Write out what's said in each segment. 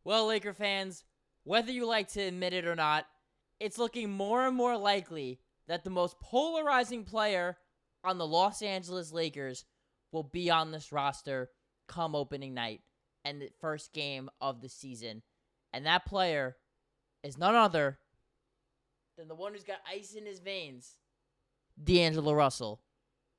Well, Laker fans, whether you like to admit it or not, it's looking more and more likely that the most polarizing player on the Los Angeles Lakers will be on this roster come opening night and the first game of the season. And that player is none other than the one who's got ice in his veins, D'Angelo Russell.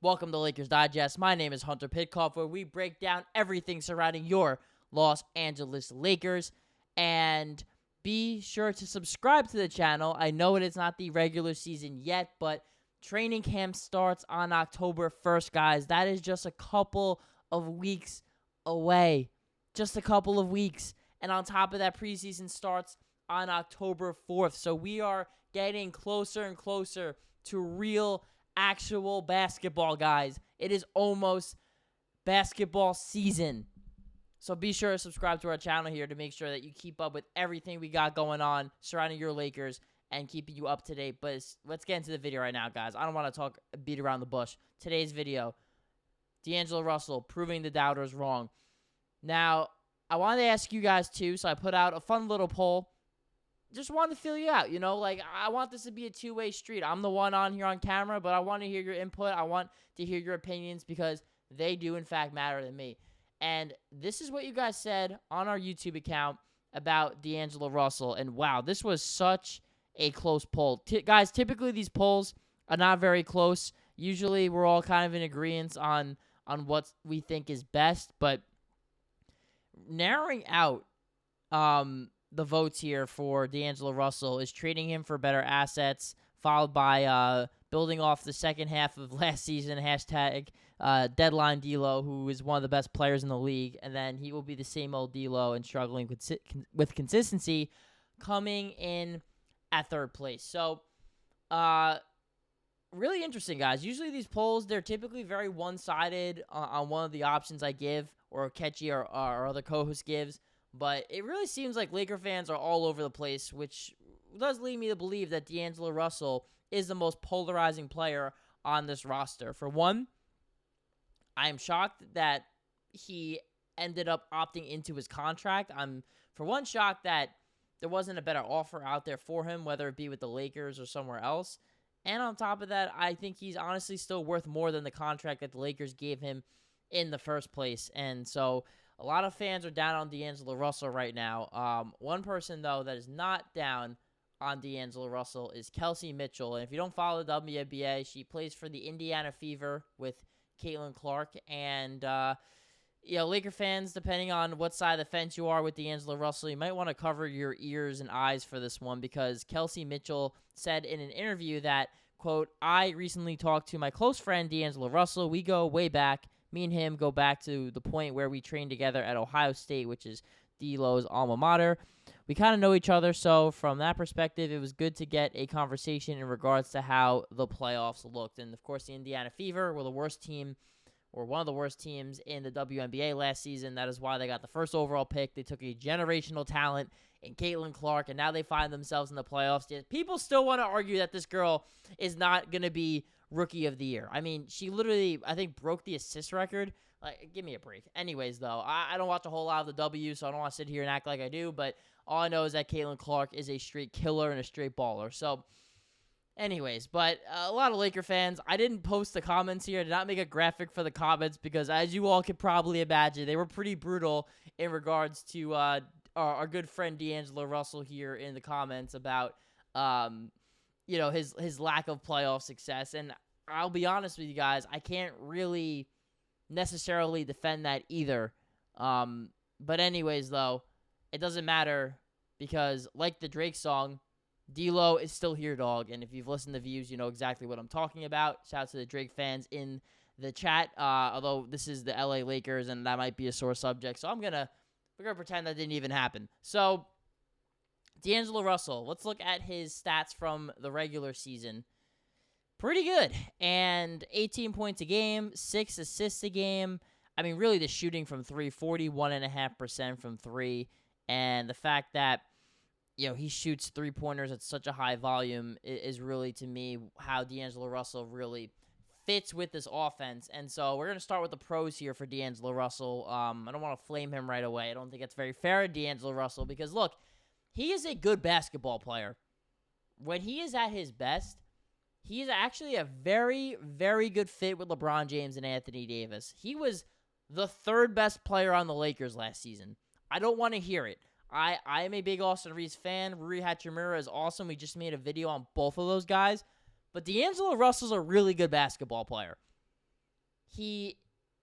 Welcome to Lakers Digest. My name is Hunter Pitcoff, where we break down everything surrounding your Los Angeles Lakers. And be sure to subscribe to the channel. I know it is not the regular season yet, but training camp starts on October 1st, guys. That is just a couple of weeks away. Just a couple of weeks. And on top of that, preseason starts on October 4th. So we are getting closer and closer to real, actual basketball, guys. It is almost basketball season. So be sure to subscribe to our channel here to make sure that you keep up with everything we got going on surrounding your Lakers and keeping you up to date. But let's get into the video right now, guys. I don't want to beat around the bush. Today's video, D'Angelo Russell proving the doubters wrong. Now, I wanted to ask you guys too, so I put out a fun little poll. Just wanted to feel you out, I want this to be a two-way street. I'm the one on here on camera, but I want to hear your input. I want to hear your opinions because they do, in fact, matter to me. And this is what you guys said on our YouTube account about D'Angelo Russell. And wow, this was such a close poll. Guys, typically these polls are not very close. Usually we're all kind of in agreement on what we think is best. But narrowing out the votes here for D'Angelo Russell is trading him for better assets, followed by building off the second half of last season, hashtag deadline D'Lo, who is one of the best players in the league, and then he will be the same old D'Lo and struggling with consistency, coming in at third place. So, really interesting, guys. Usually these polls, they're typically very one-sided on one of the options I give, or Ketchy or other co-host gives, but it really seems like Laker fans are all over the place, which does lead me to believe that D'Angelo Russell is the most polarizing player on this roster. For one, I am shocked that he ended up opting into his contract. I'm, for one, shocked that there wasn't a better offer out there for him, whether it be with the Lakers or somewhere else. And on top of that, I think he's honestly still worth more than the contract that the Lakers gave him in the first place. And so a lot of fans are down on D'Angelo Russell right now. One person, though, that is not down on D'Angelo Russell is Kelsey Mitchell. And if you don't follow the WNBA, she plays for the Indiana Fever with Caitlin Clark. And, Laker fans, depending on what side of the fence you are with D'Angelo Russell, you might want to cover your ears and eyes for this one because Kelsey Mitchell said in an interview that, quote, "I recently talked to my close friend D'Angelo Russell. We go way back. Me and him go back to the point where we trained together at Ohio State, which is D'Lo's alma mater. We kind of know each other, so from that perspective, it was good to get a conversation in regards to how the playoffs looked." And, of course, the Indiana Fever were the worst team, or one of the worst teams in the WNBA last season. That is why they got the first overall pick. They took a generational talent in Caitlin Clark, and now they find themselves in the playoffs. People still want to argue that this girl is not going to be Rookie of the Year. I mean, she literally, I think, broke the assist record. Like, give me a break. Anyways, though, I don't watch a whole lot of the W, so I don't want to sit here and act like I do, but all I know is that Caitlin Clark is a straight killer and a straight baller. So, anyways, but a lot of Laker fans, I didn't post the comments here. I did not make a graphic for the comments because, as you all could probably imagine, they were pretty brutal in regards to our good friend D'Angelo Russell here in the comments about, his lack of playoff success. And I'll be honest with you guys, I can't really necessarily defend that either. But anyways, though, it doesn't matter because, like the Drake song, D'Lo is still here, dog. And if you've listened to Views, you know exactly what I'm talking about. Shout out to the Drake fans in the chat. Although this is the LA Lakers, and that might be a sore subject, so we're gonna pretend that didn't even happen. So, D'Angelo Russell, let's look at his stats from the regular season. Pretty good. And 18 points a game, 6 assists a game. I mean, really the shooting from 3, 41.5% from 3. And the fact that, he shoots three-pointers at such a high volume is really, to me, how D'Angelo Russell really fits with this offense. And so we're going to start with the pros here for D'Angelo Russell. I don't want to flame him right away. I don't think it's very fair to D'Angelo Russell because, look, he is a good basketball player. When he is at his best, he is actually a very, very good fit with LeBron James and Anthony Davis. He was the third best player on the Lakers last season. I don't want to hear it. I am a big Austin Reaves fan. Rui Hachimura is awesome. We just made a video on both of those guys. But D'Angelo Russell's a really good basketball player. He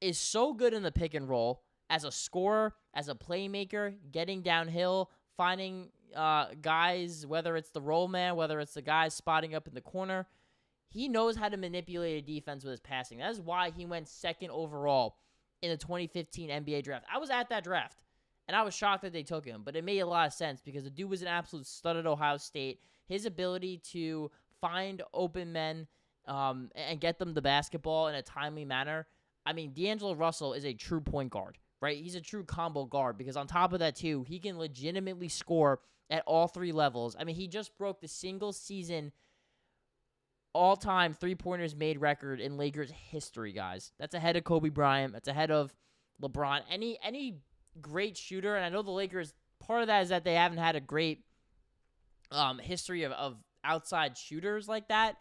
is so good in the pick and roll as a scorer, as a playmaker, getting downhill, finding guys, whether it's the roll man, whether it's the guys spotting up in the corner. He knows how to manipulate a defense with his passing. That is why he went second overall in the 2015 NBA draft. I was at that draft, and I was shocked that they took him, but it made a lot of sense because the dude was an absolute stud at Ohio State. His ability to find open men and get them the basketball in a timely manner. I mean, D'Angelo Russell is a true point guard, right? He's a true combo guard because on top of that, too, he can legitimately score at all three levels. I mean, he just broke the single-season all-time three-pointers made record in Lakers history, guys. That's ahead of Kobe Bryant. That's ahead of LeBron. Any great shooter, and I know the Lakers, part of that is that they haven't had a great history of outside shooters like that.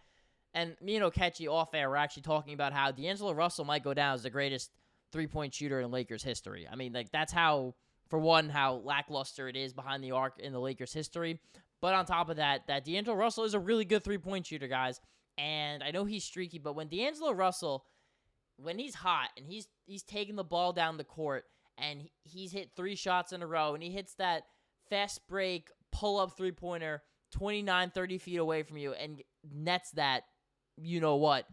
And me and Okechi off air were actually talking about how D'Angelo Russell might go down as the greatest three-point shooter in Lakers history. I mean, like that's how, for one, how lackluster it is behind the arc in the Lakers history. But on top of that D'Angelo Russell is a really good three-point shooter, guys. And I know he's streaky, but when D'Angelo Russell, when he's hot and he's taking the ball down the court and he's hit 3 shots in a row and he hits that fast break pull-up three-pointer 29, 30 feet away from you and nets that, you know what,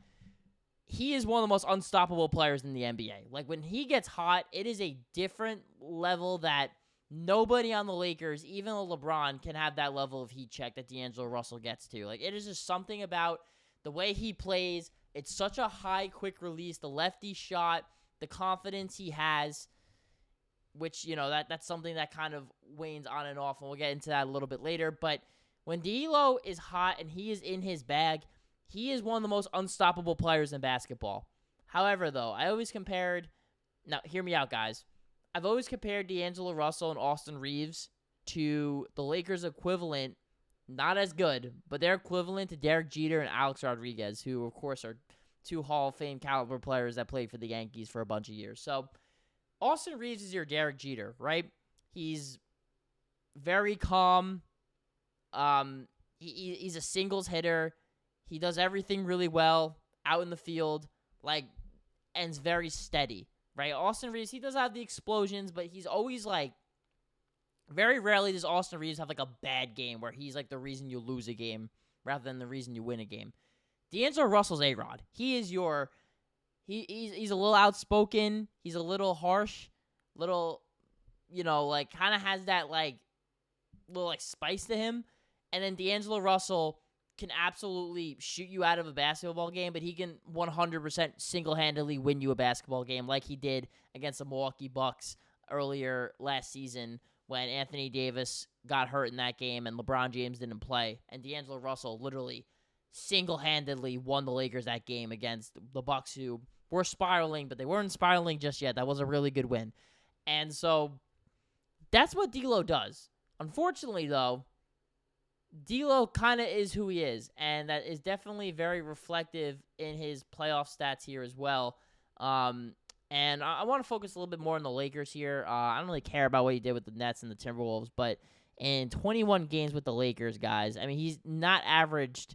he is one of the most unstoppable players in the NBA. Like, when he gets hot, it is a different level that nobody on the Lakers, even LeBron, can have that level of heat check that D'Angelo Russell gets to. Like, it is just something about the way he plays. It's such a high, quick release, the lefty shot, the confidence he has, which, you know, that's something that kind of wanes on and off, and we'll get into that a little bit later. But when D'Lo is hot and he is in his bag, he is one of the most unstoppable players in basketball. However, though, I always compared, now hear me out, guys. I've always compared D'Angelo Russell and Austin Reaves to the Lakers' equivalent, not as good, but they're equivalent to Derek Jeter and Alex Rodriguez, who, of course, are 2 Hall of Fame caliber players that played for the Yankees for a bunch of years. So, Austin Reaves is your Derek Jeter, right? He's very calm. He's a singles hitter. He does everything really well out in the field, like, and is very steady, right? Austin Reaves, he does have the explosions, but he's always, like, very rarely does Austin Reaves have, like, a bad game where he's, like, the reason you lose a game rather than the reason you win a game. D'Angelo Russell's A-Rod. He is your, he's a little outspoken. He's a little harsh, little, you know, like, kind of has that, like, little, like, spice to him. And then D'Angelo Russell can absolutely shoot you out of a basketball game, but he can 100% single-handedly win you a basketball game like he did against the Milwaukee Bucks earlier last season when Anthony Davis got hurt in that game and LeBron James didn't play. And D'Angelo Russell literally single-handedly won the Lakers that game against the Bucks, who were spiraling, but they weren't spiraling just yet. That was a really good win. And so that's what D'Lo does. Unfortunately, though, D'Lo kind of is who he is, and that is definitely very reflective in his playoff stats here as well. And I want to focus a little bit more on the Lakers here. I don't really care about what he did with the Nets and the Timberwolves, but in 21 games with the Lakers, guys, I mean, he's not averaged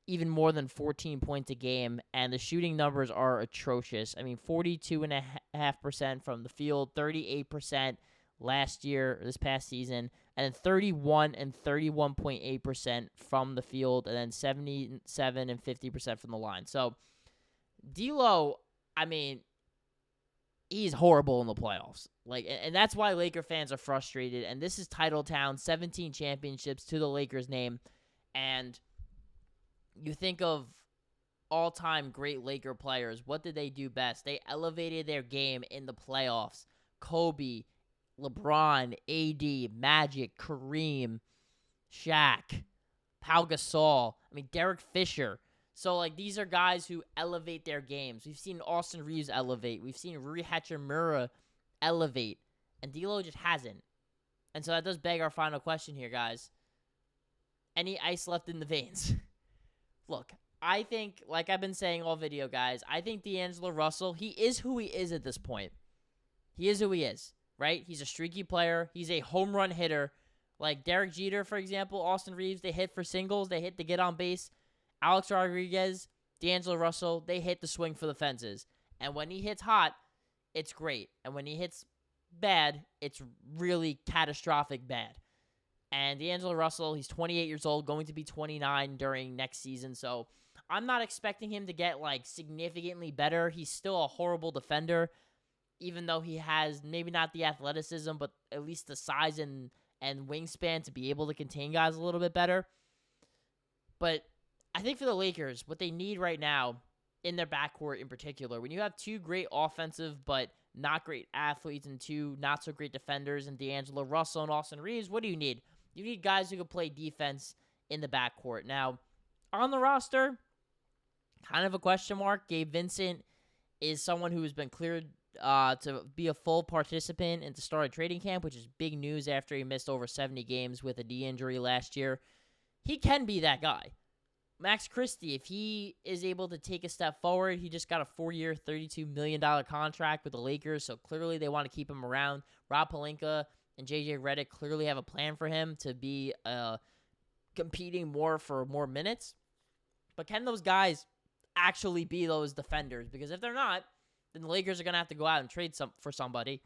even more than 14 points a game, and the shooting numbers are atrocious. I mean, 42.5% from the field, 38% last year, this past season, and then 31 and 31.8% from the field, and then 77 and 50% from the line. So, D'Lo, I mean, he's horrible in the playoffs. Like, and that's why Laker fans are frustrated. And this is title town, 17 championships to the Lakers' name. And you think of all-time great Laker players. What did they do best? They elevated their game in the playoffs. Kobe, LeBron, AD, Magic, Kareem, Shaq, Pau Gasol. I mean, Derek Fisher. So, like, these are guys who elevate their games. We've seen Austin Reaves elevate. We've seen Rui Hachimura elevate. And D'Lo just hasn't. And so that does beg our final question here, guys. Any ice left in the veins? Look, I think, like I've been saying all video, guys, I think D'Angelo Russell, he is who he is at this point. He is who he is, right? He's a streaky player. He's a home run hitter. Like Derek Jeter, for example, Austin Reaves, they hit for singles. They hit to get on base. Alex Rodriguez, D'Angelo Russell, they hit the swing for the fences. And when he hits hot, it's great. And when he hits bad, it's really catastrophic bad. And D'Angelo Russell, he's 28 years old, going to be 29 during next season. So I'm not expecting him to get, like, significantly better. He's still a horrible defender, even though he has maybe not the athleticism, but at least the size and wingspan to be able to contain guys a little bit better. But I think for the Lakers, what they need right now in their backcourt in particular, when you have two great offensive but not great athletes and two not so great defenders in D'Angelo Russell and Austin Reaves, what do you need? You need guys who can play defense in the backcourt. Now, on the roster, kind of a question mark. Gabe Vincent is someone who has been cleared to be a full participant and to start a training camp, which is big news after he missed over 70 games with a knee injury last year. He can be that guy. Max Christie, if he is able to take a step forward, he just got a 4-year, $32 million contract with the Lakers, so clearly they want to keep him around. Rob Pelinka and JJ Redick clearly have a plan for him to be competing more for more minutes. But can those guys actually be those defenders? Because if they're not, then the Lakers are going to have to go out and trade for somebody.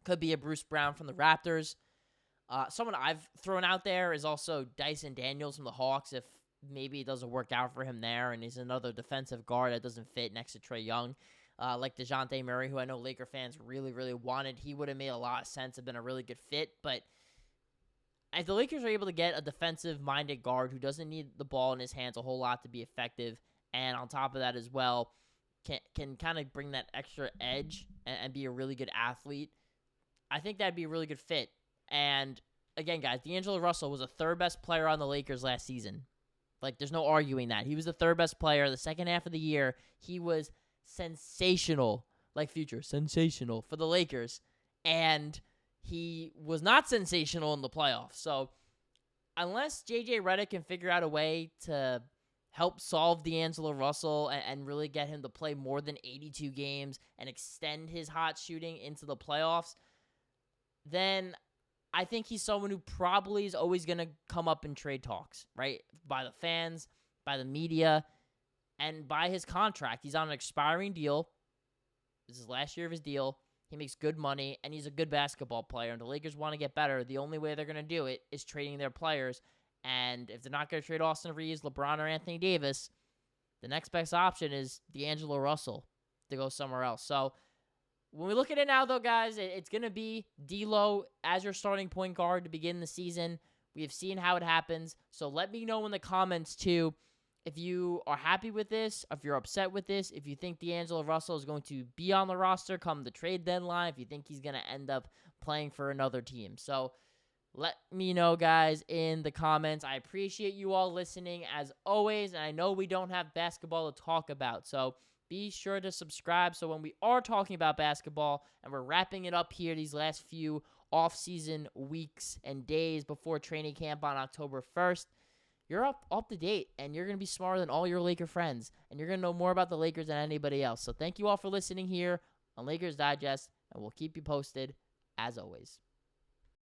Could be a Bruce Brown from the Raptors. Someone I've thrown out there is also Dyson Daniels from the Hawks, if maybe it doesn't work out for him there and he's another defensive guard that doesn't fit next to Trae Young. Like DeJounte Murray, who I know Laker fans really, really wanted. He would have made a lot of sense, have been a really good fit. But if the Lakers are able to get a defensive-minded guard who doesn't need the ball in his hands a whole lot to be effective, and on top of that as well, can kind of bring that extra edge and be a really good athlete, I think that'd be a really good fit. And again, guys, D'Angelo Russell was the third best player on the Lakers last season. Like, there's no arguing that. He was the third best player. The second half of the year, he was sensational, like Future, sensational for the Lakers. And he was not sensational in the playoffs. So unless JJ Redick can figure out a way to help solve D'Angelo Russell and really get him to play more than 82 games and extend his hot shooting into the playoffs, then I think he's someone who probably is always going to come up in trade talks, right? By the fans, by the media, and by his contract. He's on an expiring deal. This is last year of his deal. He makes good money, and he's a good basketball player. And the Lakers want to get better. The only way they're going to do it is trading their players. And if they're not going to trade Austin Reaves, LeBron, or Anthony Davis, the next best option is D'Angelo Russell to go somewhere else. So when we look at it now, though, guys, it's going to be D'Lo as your starting point guard to begin the season. We have seen how it happens. So let me know in the comments, too, if you are happy with this, if you're upset with this, if you think D'Angelo Russell is going to be on the roster come the trade deadline, if you think he's going to end up playing for another team. So let me know, guys, in the comments. I appreciate you all listening, as always, and I know we don't have basketball to talk about, so be sure to subscribe so when we are talking about basketball and we're wrapping it up here these last few off-season weeks and days before training camp on October 1st, you're up to date, and you're going to be smarter than all your Laker friends, and you're going to know more about the Lakers than anybody else. So thank you all for listening here on Lakers Digest, and we'll keep you posted as always.